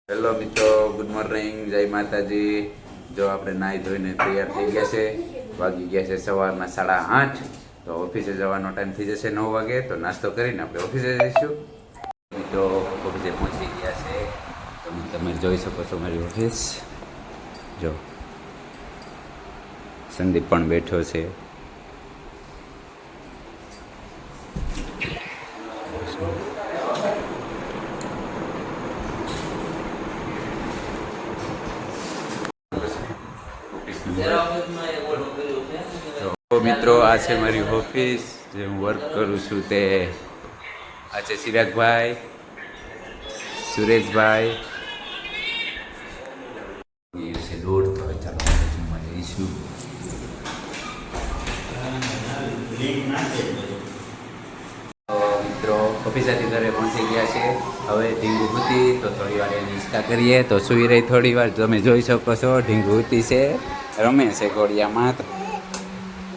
Hello મિત્રો, good morning, જય માતાજી. જો આપણે નાહી ધોઈને તૈયાર થઈ ગયા છે. વાગી ગયા છે સવારના 8:30. તો ઓફિસે જવાનો ટાઈમ થઈ જશે 9 વાગે. તો નાસ્તો કરીને આપણે ઓફિસે જઈશું. મિત્રો ઓફિસે પહોંચી ગયા છે. તમે જોઈ શકો છો મારી ઓફિસ. જો સંદીપ પણ બેઠો છે. તો મિત્રો, આ છે મારી ઓફિસ જે હું વર્ક કરું છું. તે આ છે ચિરાગભાઈ, સુરેશભાઈ. એ છે દોઢ. તો ચાલો જમવા જઈશું. તો મિત્રો ઓફિસેથી ઘરે પહોંચી ગયા છે. હવે ઢીંગુ હતી તો થોડી વાર એની ઈચ્છા કરીએ. તો સુઈ રહી થોડી વાર. તમે જોઈ શકો છો ઢીંગુ હતી છે, રમે છે ઘોડિયામાં.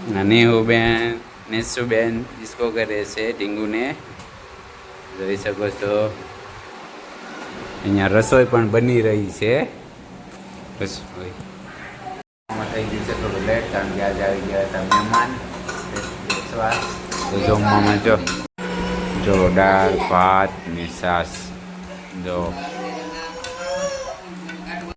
નેહુબેન, નેસુબેન ડિસ્કો કરે છે ઢીંગુને. જોઈ શકો છો અહીંયા રસોઈ પણ બની રહી છે. રસોઈ થઈ ગયું છે થોડું લેટ, કારણ કે આજે આવી ગયા હતા મહેમાન. તો જમવામાં જો દાળ ભાત ને છાશ. જો